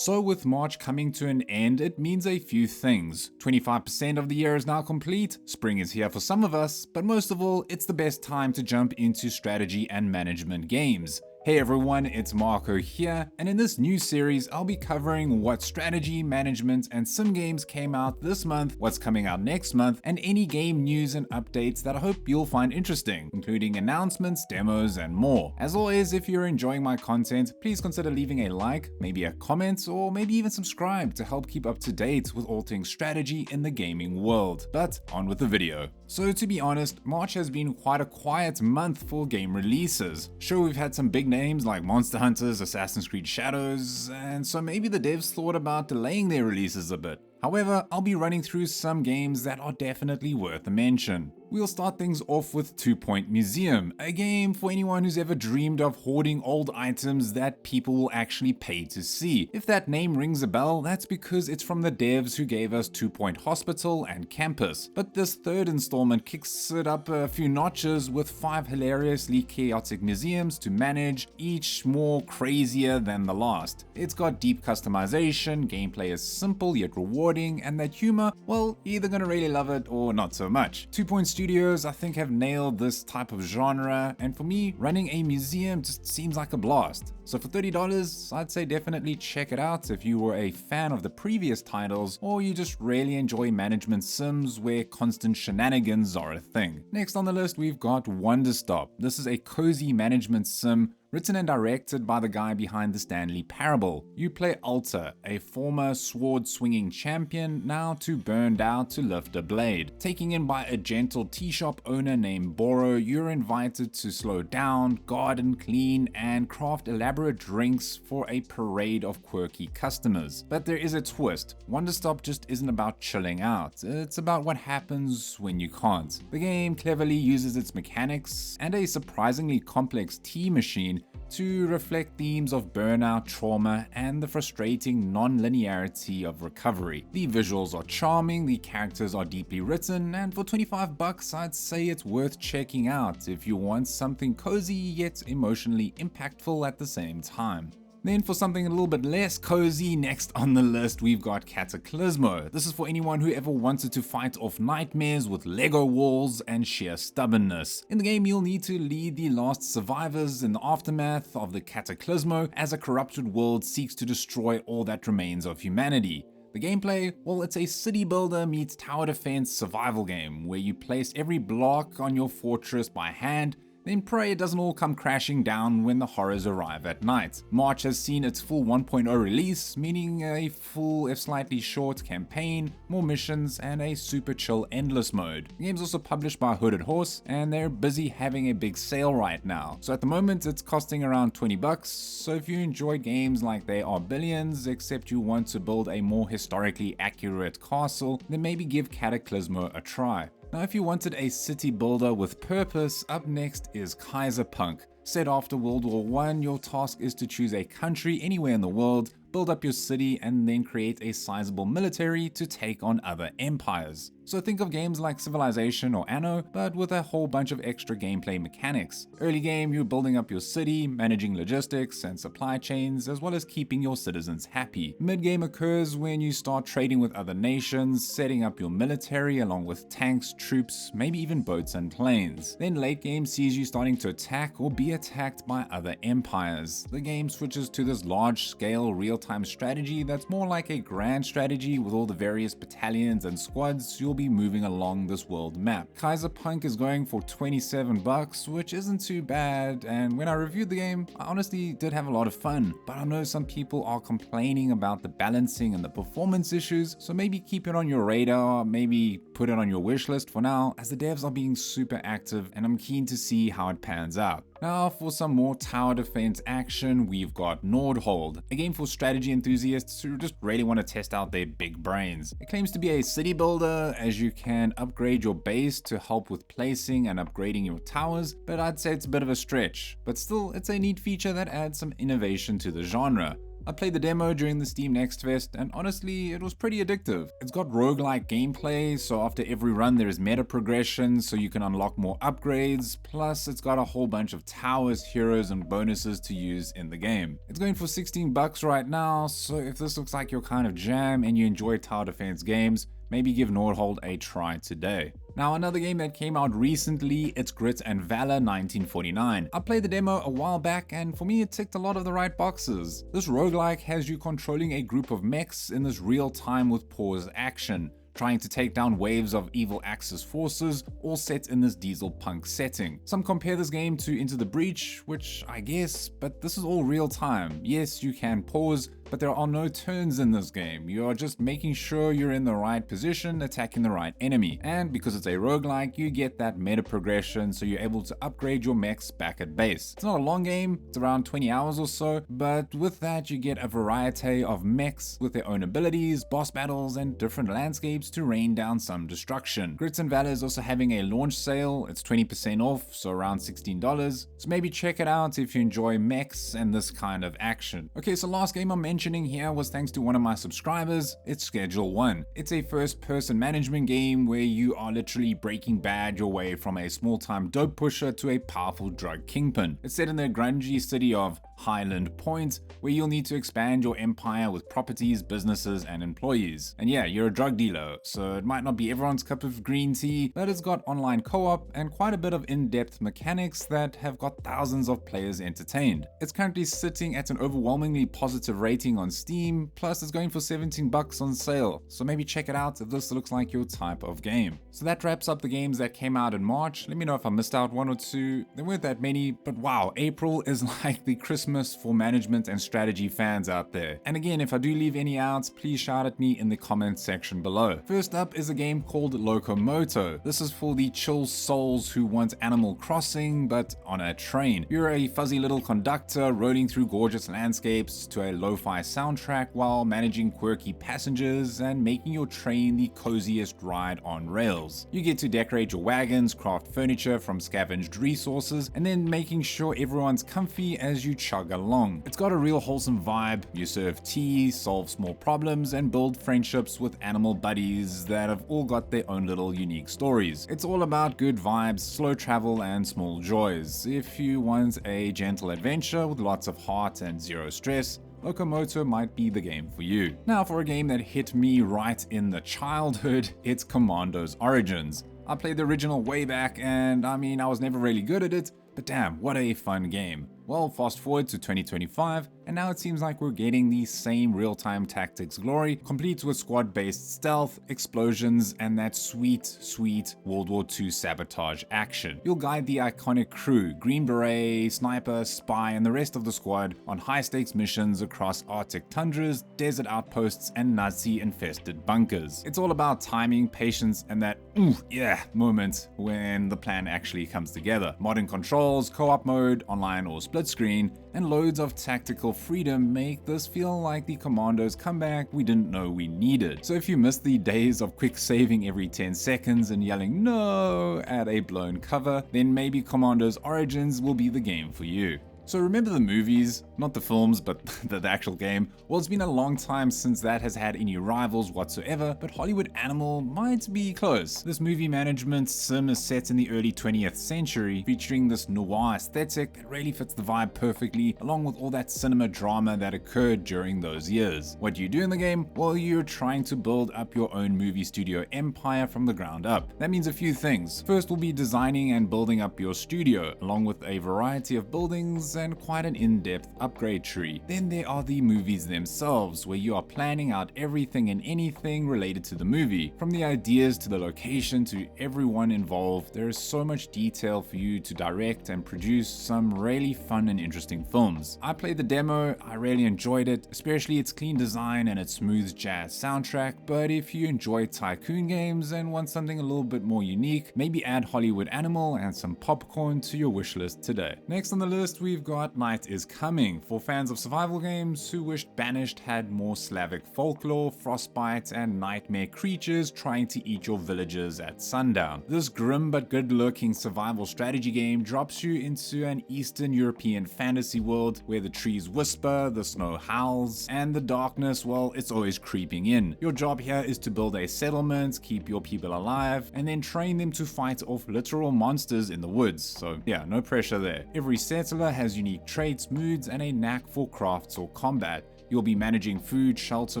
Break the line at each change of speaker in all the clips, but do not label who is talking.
So with March coming to an end, it means a few things. 25% of the year is now complete, spring is here for some of us, but most of all, it's the best time to jump into strategy and management games. Hey everyone, it's Marco here, and in this new series I'll be covering what strategy, management, and sim games came out this month, what's coming out next month, and any game news and updates that I hope you'll find interesting, including announcements, demos, and more. As always, if you're enjoying my content, please consider leaving a like, maybe a comment, or maybe even subscribe to help keep up to date with all things strategy in the gaming world. But on with the video. So to be honest, March has been quite a quiet month for game releases. Sure, we've had some big names like Monster Hunters, Assassin's Creed Shadows, and so maybe the devs thought about delaying their releases a bit. However, I'll be running through some games that are definitely worth a mention. We'll start things off with 2 Point Museum, a game for anyone who's ever dreamed of hoarding old items that people will actually pay to see. If that name rings a bell, that's because it's from the devs who gave us 2 Point Hospital and Campus. But this third installment kicks it up a few notches with 5 hilariously chaotic museums to manage, each more crazier than the last. It's got deep customization, gameplay is simple yet rewarding, and that humor, well, you're either gonna really love it or not so much. 2 Point Studios, I think, have nailed this type of genre, and for me, running a museum just seems like a blast. So for $30, I'd say definitely check it out if you were a fan of the previous titles, or you just really enjoy management sims where constant shenanigans are a thing. Next on the list, we've got Wanderstop. This is a cozy management sim written and directed by the guy behind the Stanley Parable. You play Alta, a former sword-swinging champion, now too burned out to lift a blade. Taken in by a gentle tea shop owner named Boro, you're invited to slow down, garden, clean, and craft elaborate drinks for a parade of quirky customers. But there is a twist. Wanderstop just isn't about chilling out, it's about what happens when you can't. The game cleverly uses its mechanics and a surprisingly complex tea machine to reflect themes of burnout, trauma, and the frustrating non-linearity of recovery. The visuals are charming, the characters are deeply written, and for $25 I'd say it's worth checking out if you want something cozy yet emotionally impactful at the same time. Then for something a little bit less cozy, next on the list we've got Cataclismo. This is for anyone who ever wanted to fight off nightmares with Lego walls and sheer stubbornness. In the game you'll need to lead the last survivors in the aftermath of the Cataclismo as a corrupted world seeks to destroy all that remains of humanity. The gameplay, well, it's a city builder meets tower defense survival game where you place every block on your fortress by hand, then pray it doesn't all come crashing down when the horrors arrive at night. March has seen its full 1.0 release, meaning a full if slightly short campaign, more missions, and a super chill endless mode. The game's also published by Hooded Horse, and they're busy having a big sale right now. So at the moment it's costing around $20, so if you enjoy games like They Are Billions, except you want to build a more historically accurate castle, then maybe give Cataclismo a try. Now if you wanted a city builder with purpose, up next is Kaiserpunk. Set after World War I, your task is to choose a country anywhere in the world, build up your city, and then create a sizable military to take on other empires. So think of games like Civilization or Anno, but with a whole bunch of extra gameplay mechanics. Early game, you're building up your city, managing logistics and supply chains, as well as keeping your citizens happy. Mid-game occurs when you start trading with other nations, setting up your military along with tanks, troops, maybe even boats and planes. Then late game sees you starting to attack or be attacked by other empires. The game switches to this large-scale real-time strategy that's more like a grand strategy with all the various battalions and squads you'll be moving along this world map. Kaiserpunk is going for $27, which isn't too bad, and when I reviewed the game, I honestly did have a lot of fun, but I know some people are complaining about the balancing and the performance issues, so maybe keep it on your radar, maybe put it on your wish list for now, as the devs are being super active and I'm keen to see how it pans out. Now for some more tower defense action, we've got Nordhold, a game for strategy enthusiasts who just really want to test out their big brains. It claims to be a city builder, as you can upgrade your base to help with placing and upgrading your towers, but I'd say it's a bit of a stretch. But still, it's a neat feature that adds some innovation to the genre. I played the demo during the Steam Next Fest, and honestly, it was pretty addictive. It's got roguelike gameplay, so after every run there is meta progression, so you can unlock more upgrades, plus it's got a whole bunch of towers, heroes, and bonuses to use in the game. It's going for 16 bucks right now, so if this looks like your kind of jam and you enjoy tower defense games, maybe give Nordhold a try today. Now, another game that came out recently, it's Grit and Valor 1949. I played the demo a while back, and for me it ticked a lot of the right boxes. This roguelike has you controlling a group of mechs in this real time with pause action, trying to take down waves of evil Axis forces, all set in this diesel punk setting. Some compare this game to Into the Breach, which I guess, but this is all real time. Yes, you can pause, but there are no turns in this game. You are just making sure you're in the right position, attacking the right enemy. And because it's a roguelike, you get that meta progression, so you're able to upgrade your mechs back at base. It's not a long game, it's around 20 hours or so, but with that you get a variety of mechs with their own abilities, boss battles, and different landscapes to rain down some destruction. Grits and Valor is also having a launch sale. It's 20% off, so around $16. So maybe check it out if you enjoy mechs and this kind of action. Okay, so last game I'm mentioning here was thanks to one of my subscribers. It's Schedule 1. It's a first-person management game where you are literally Breaking Bad your way from a small-time dope pusher to a powerful drug kingpin. It's set in the grungy city of Highland Point, where you'll need to expand your empire with properties, businesses, and employees. And yeah, you're a drug dealer, so it might not be everyone's cup of green tea, but it's got online co-op and quite a bit of in-depth mechanics that have got thousands of players entertained. It's currently sitting at an overwhelmingly positive rating on Steam, plus it's going for 17 bucks on sale, so maybe check it out if this looks like your type of game. So that wraps up the games that came out in March. Let me know if I missed out one or two. There weren't that many, but wow, April is like the Christmas for management and strategy fans out there. And again, if I do leave any out, please shout at me in the comments section below. First up is a game called Locomoto. This is for the chill souls who want Animal Crossing, but on a train. You're a fuzzy little conductor rolling through gorgeous landscapes to a lo-fi soundtrack while managing quirky passengers and making your train the coziest ride on rails. You get to decorate your wagons, craft furniture from scavenged resources, and then making sure everyone's comfy as you chug along. It's got a real wholesome vibe. You serve tea, solve small problems, and build friendships with animal buddies that have all got their own little unique stories. It's all about good vibes, slow travel, and small joys. If you want a gentle adventure with lots of heart and zero stress, Locomoto might be the game for you. Now for a game that hit me right in the childhood, it's Commandos Origins. I played the original way back, and I mean, I was never really good at it, but damn, what a fun game. Well, fast forward to 2025, and now it seems like we're getting the same real-time tactics glory, complete with squad-based stealth, explosions, and that sweet World War II sabotage action. You'll guide the iconic crew, Green Beret, Sniper, Spy, and the rest of the squad on high-stakes missions across Arctic tundras, desert outposts, and Nazi-infested bunkers. It's all about timing, patience, and that ooh yeah moment when the plan actually comes together. Modern controls, co-op mode, online or split screen, and loads of tactical freedom make this feel like the Commandos comeback we didn't know we needed. So if you miss the days of quick saving every 10 seconds and yelling no at a blown cover, then maybe Commandos Origins will be the game for you. So remember the movies, not the films, but the actual game? Well, it's been a long time since that has had any rivals whatsoever, but Hollywood Animal might be close. This movie management sim is set in the early 20th century, featuring this noir aesthetic that really fits the vibe perfectly, along with all that cinema drama that occurred during those years. What do you do in the game? Well, you're trying to build up your own movie studio empire from the ground up. That means a few things. First will be designing and building up your studio, along with a variety of buildings and quite an in-depth upgrade tree. Then there are the movies themselves, where you are planning out everything and anything related to the movie. From the ideas to the location to everyone involved, there is so much detail for you to direct and produce some really fun and interesting films. I played the demo, I really enjoyed it, especially its clean design and its smooth jazz soundtrack, but if you enjoy tycoon games and want something a little bit more unique, maybe add Hollywood Animal and some popcorn to your wishlist today. Next on the list, we've we've got Night is Coming, for fans of survival games who wished Banished had more Slavic folklore, frostbite, and nightmare creatures trying to eat your villagers at sundown. This grim but good-looking survival strategy game drops you into an Eastern European fantasy world where the trees whisper, the snow howls, and the darkness, well, it's always creeping in. Your job here is to build a settlement, keep your people alive, and then train them to fight off literal monsters in the woods. So yeah, no pressure there. Every settler has unique traits, moods, and a knack for crafts or combat. You'll be managing food, shelter,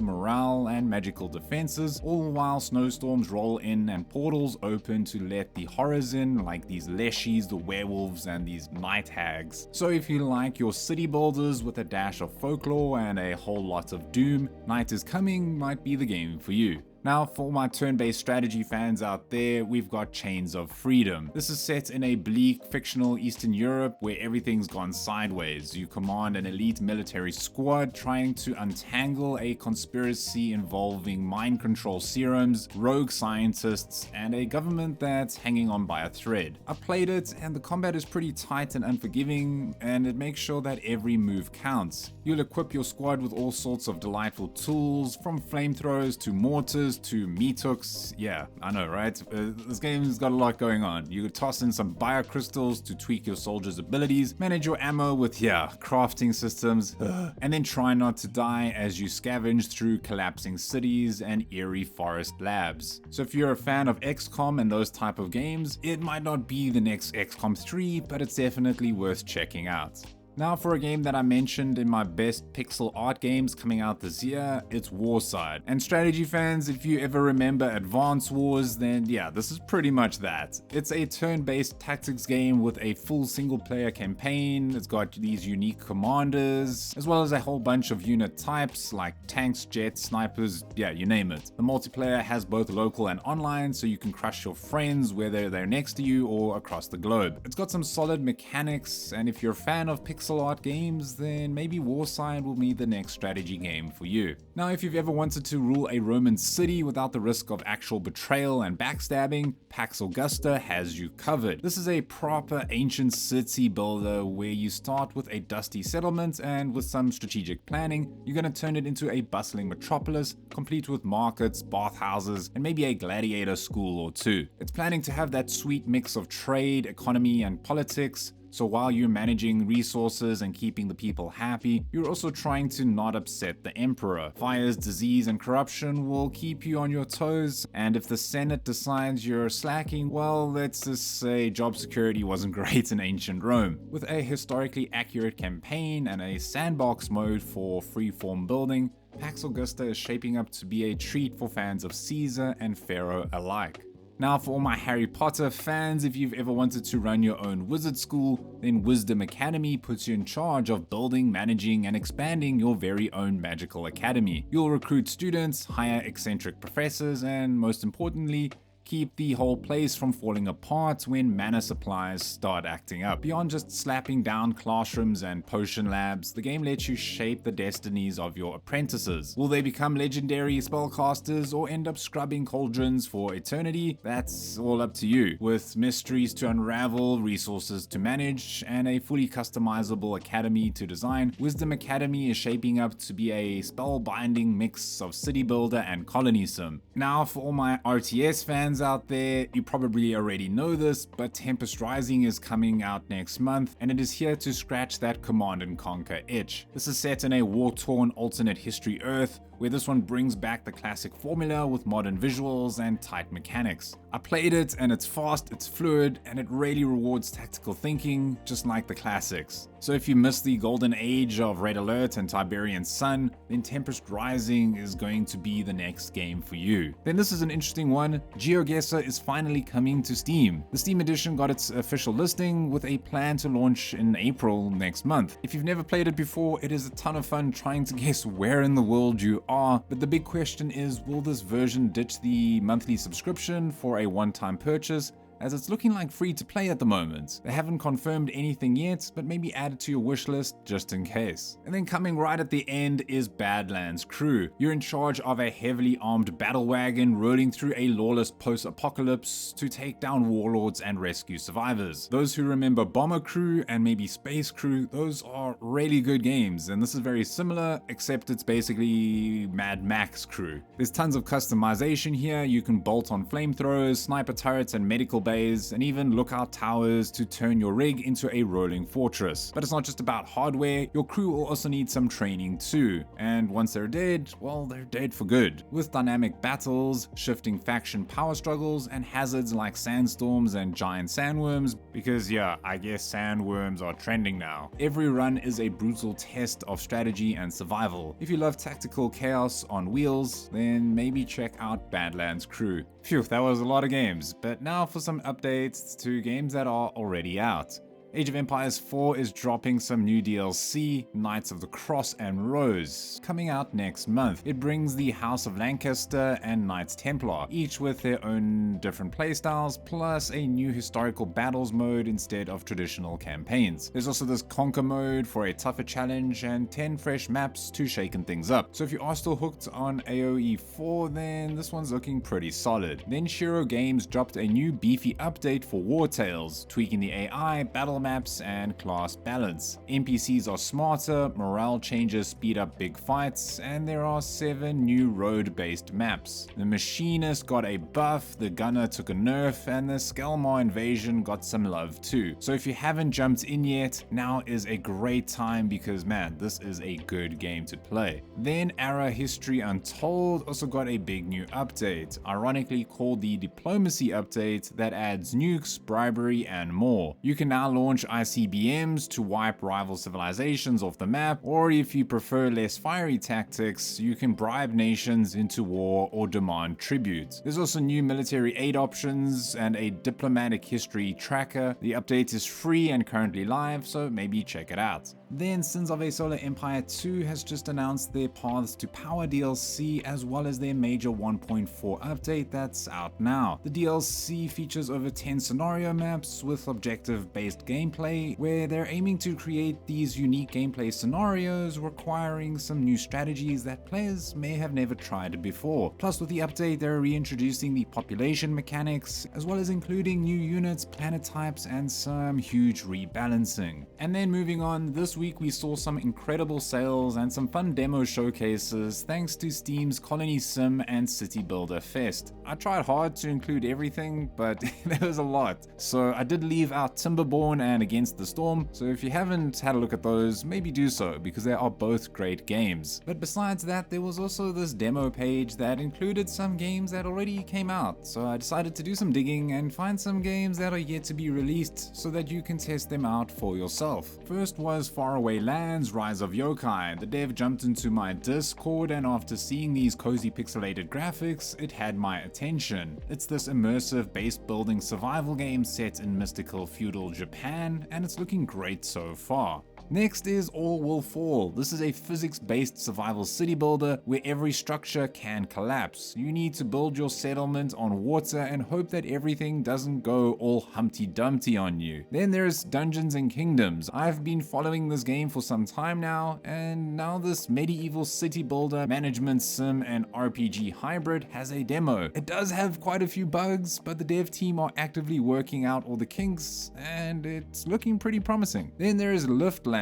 morale, and magical defenses, all while snowstorms roll in and portals open to let the horrors in, like these leshies, the werewolves, and these night hags. So if you like your city builders with a dash of folklore and a whole lot of doom, Night is Coming might be the game for you. Now, for my turn-based strategy fans out there, we've got Chains of Freedom. This is set in a bleak, fictional Eastern Europe where everything's gone sideways. You command an elite military squad trying to untangle a conspiracy involving mind control serums, rogue scientists, and a government that's hanging on by a thread. I played it, and the combat is pretty tight and unforgiving, and it makes sure that every move counts. You'll equip your squad with all sorts of delightful tools, from flamethrowers to mortars to meat hooks. Yeah, I know, right? This game's got a lot going on. You could toss in some biocrystals to tweak your soldiers' abilities, manage your ammo with, crafting systems, and then try not to die as you scavenge through collapsing cities and eerie forest labs. So if you're a fan of XCOM and those type of games, it might not be the next XCOM 3, but it's definitely worth checking out. Now for a game that I mentioned in my best pixel art games coming out this year, it's Warside. And strategy fans, if you ever remember Advance Wars, then yeah, this is pretty much that. It's a turn-based tactics game with a full single-player campaign. It's got these unique commanders, as well as a whole bunch of unit types like tanks, jets, snipers, yeah, you name it. The multiplayer has both local and online, so you can crush your friends whether they're next to you or across the globe. It's got some solid mechanics, and if you're a fan of pixel art games, then maybe Warside will be the next strategy game for you. Now, if you've ever wanted to rule a Roman city without the risk of actual betrayal and backstabbing, Pax Augusta has you covered. This is a proper ancient city builder where you start with a dusty settlement, and with some strategic planning, you're going to turn it into a bustling metropolis, complete with markets, bathhouses, and maybe a gladiator school or two. It's planning to have that sweet mix of trade, economy, and politics. So while you're managing resources and keeping the people happy, you're also trying to not upset the emperor. Fires, disease, and corruption will keep you on your toes, and if the Senate decides you're slacking, well, let's just say job security wasn't great in ancient Rome. With a historically accurate campaign and a sandbox mode for freeform building, Pax Augusta is shaping up to be a treat for fans of Caesar and Pharaoh alike. Now for all my Harry Potter fans, if you've ever wanted to run your own wizard school, then Wizdom Academy puts you in charge of building, managing, and expanding your very own magical academy. You'll recruit students, hire eccentric professors, and most importantly, keep the whole place from falling apart when mana supplies start acting up. Beyond just slapping down classrooms and potion labs, the game lets you shape the destinies of your apprentices. Will they become legendary spellcasters or end up scrubbing cauldrons for eternity? That's all up to you. With mysteries to unravel, resources to manage, and a fully customizable academy to design, Wizdom Academy is shaping up to be a spellbinding mix of city builder and colony sim. Now for all my RTS fans out there, you probably already know this, but Tempest Rising is coming out next month, and it is here to scratch that Command and Conquer itch. This is set in a war-torn alternate history Earth, where this one brings back the classic formula with modern visuals and tight mechanics. I played it, and it's fast, it's fluid, and it really rewards tactical thinking, just like the classics. So if you missed the golden age of Red Alert and Tiberian Sun, then Tempest Rising is going to be the next game for you. Then this is an interesting one. GeoGuessr is finally coming to Steam. The Steam edition got its official listing with a plan to launch in April next month. If you've never played it before, it is a ton of fun trying to guess where in the world you are, but the big question is, will this version ditch the monthly subscription for a one-time purchase as it's looking like free to play at the moment. They haven't confirmed anything yet, but maybe add it to your wish list just in case. And then coming right at the end is Badlands Crew. You're in charge of a heavily armed battle wagon rolling through a lawless post-apocalypse to take down warlords and rescue survivors. Those who remember Bomber Crew and maybe Space Crew, those are really good games, and this is very similar, except it's basically Mad Max Crew. There's tons of customization here. You can bolt on flamethrowers, sniper turrets and medical bays, and even lookout towers to turn your rig into a rolling fortress. But it's not just about hardware, your crew will also need some training too, and once they're dead, well, they're dead for good. With dynamic battles, shifting faction power struggles, and hazards like sandstorms and giant sandworms, because yeah, I guess sandworms are trending now. Every run is a brutal test of strategy and survival. If you love tactical chaos on wheels, then maybe check out Badlands Crew. Phew, that was a lot of games, but now for some updates to games that are already out. Age of Empires 4 is dropping some new DLC, Knights of the Cross and Rose, coming out next month. It brings the House of Lancaster and Knights Templar, each with their own different playstyles, plus a new historical battles mode instead of traditional campaigns. There's also this Conquer mode for a tougher challenge and 10 fresh maps to shaken things up. So if you are still hooked on AoE 4, then this one's looking pretty solid. Then Shiro Games dropped a new beefy update for War Tales, tweaking the AI, battle maps, and class balance. NPCs are smarter, morale changes speed up big fights, and there are 7 new road-based maps. The Machinist got a buff, the Gunner took a nerf, and the Skelmar invasion got some love too. So if you haven't jumped in yet, now is a great time because man, this is a good game to play. Then Ara History Untold also got a big new update, ironically called the Diplomacy Update, that adds nukes, bribery, and more. You can now launch ICBMs to wipe rival civilizations off the map, or if you prefer less fiery tactics, you can bribe nations into war or demand tribute. There's also new military aid options and a diplomatic history tracker. The update is free and currently live, so maybe check it out. Then Sins of a Solar Empire 2 has just announced their Paths to Power DLC as well as their major 1.4 update that's out now. The DLC features over 10 scenario maps with objective-based gameplay, where they're aiming to create these unique gameplay scenarios requiring some new strategies that players may have never tried before. Plus with the update, they're reintroducing the population mechanics as well as including new units, planet types, and some huge rebalancing. And then moving on, this week we saw some incredible sales and some fun demo showcases thanks to Steam's Colony Sim and City Builder Fest. I tried hard to include everything, but there was a lot. So I did leave out Timberborn and Against the Storm, so if you haven't had a look at those, maybe do so because they are both great games. But besides that, there was also this demo page that included some games that already came out, so I decided to do some digging and find some games that are yet to be released so that you can test them out for yourself. First was Faraway Lands Rise of Yokai. The dev jumped into my Discord, and after seeing these cozy pixelated graphics, it had my attention. It's this immersive base building survival game set in mystical feudal Japan, and it's looking great so far. Next is All Will Fall. This is a physics-based survival city builder where every structure can collapse. You need to build your settlement on water and hope that everything doesn't go all Humpty Dumpty on you. Then there's Dungeons and Kingdoms. I've been following this game for some time now, and now this medieval city builder, management sim, and RPG hybrid has a demo. It does have quite a few bugs, but the dev team are actively working out all the kinks, and it's looking pretty promising. Then there is Liftland,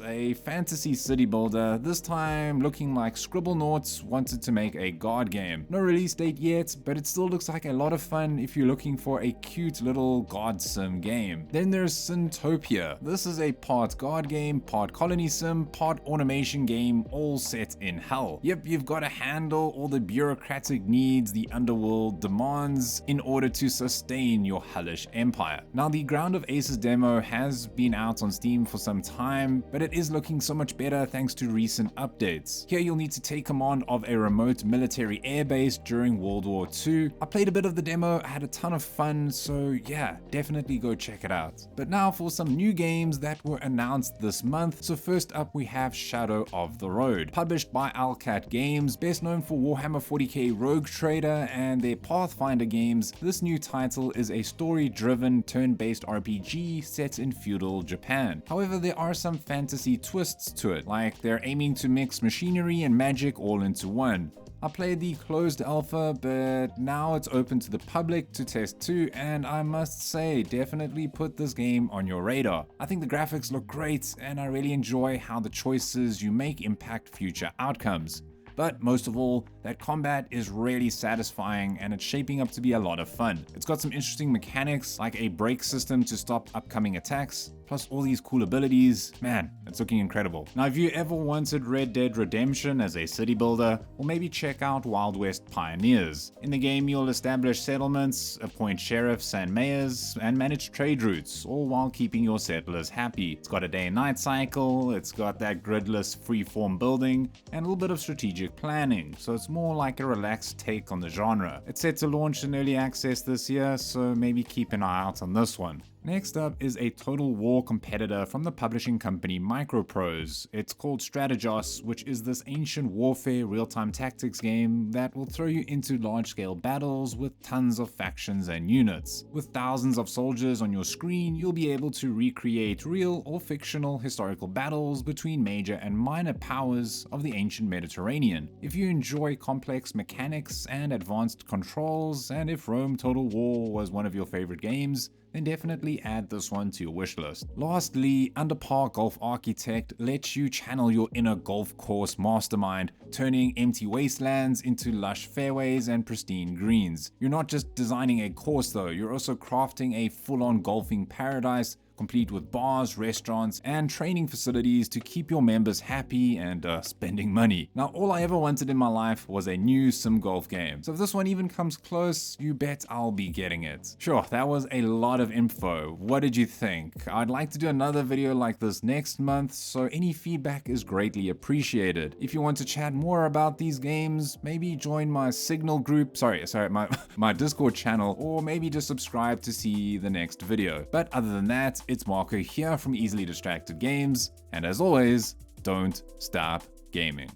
a fantasy city builder, this time looking like Scribblenauts wanted to make a god game. No release date yet, but it still looks like a lot of fun if you're looking for a cute little god sim game. Then there's Syntopia. This is a part god game, part colony sim, part automation game, all set in hell. Yep, you've got to handle all the bureaucratic needs the underworld demands in order to sustain your hellish empire. Now, the Ground of Aces demo has been out on Steam for some time, time, but it is looking so much better thanks to recent updates. Here you'll need to take command of a remote military airbase during World War II. I played a bit of the demo, I had a ton of fun, so yeah, definitely go check it out. But now for some new games that were announced this month. So first up we have Shadow of the Road. Published by Owlcat Games, best known for Warhammer 40k Rogue Trader and their Pathfinder games, this new title is a story-driven turn-based RPG set in feudal Japan. However, there are some fantasy twists to it, like they're aiming to mix machinery and magic all into one. I played the closed alpha, but now it's open to the public to test too, and I must say, definitely put this game on your radar. I think the graphics look great, and I really enjoy how the choices you make impact future outcomes. But most of all, that combat is really satisfying and it's shaping up to be a lot of fun. It's got some interesting mechanics like a brake system to stop upcoming attacks, plus all these cool abilities. Man, it's looking incredible. Now if you ever wanted Red Dead Redemption as a city builder, or maybe check out Wild West Pioneers. In the game you'll establish settlements, appoint sheriffs and mayors, and manage trade routes, all while keeping your settlers happy. It's got a day and night cycle, it's got that gridless freeform building, and a little bit of strategic planning, so it's more like a relaxed take on the genre. It's set to launch in early access this year, so maybe keep an eye out on this one. Next up is a Total War competitor from the publishing company Microprose. It's called Strategos, which is this ancient warfare real-time tactics game that will throw you into large-scale battles with tons of factions and units. With thousands of soldiers on your screen, you'll be able to recreate real or fictional historical battles between major and minor powers of the ancient Mediterranean. If you enjoy complex mechanics and advanced controls, and if Rome Total War was one of your favorite games, then definitely add this one to your wishlist. Lastly, Underpar Golf Architect lets you channel your inner golf course mastermind, turning empty wastelands into lush fairways and pristine greens. You're not just designing a course though, you're also crafting a full-on golfing paradise, complete with bars, restaurants, and training facilities to keep your members happy and spending money. Now, all I ever wanted in my life was a new sim golf game. So if this one even comes close, you bet I'll be getting it. Sure, that was a lot of info. What did you think? I'd like to do another video like this next month, so any feedback is greatly appreciated. If you want to chat more about these games, maybe join my Signal group, my Discord channel, or maybe just subscribe to see the next video. But other than that, it's Marco here from Easily Distracted Games, and as always, don't stop gaming.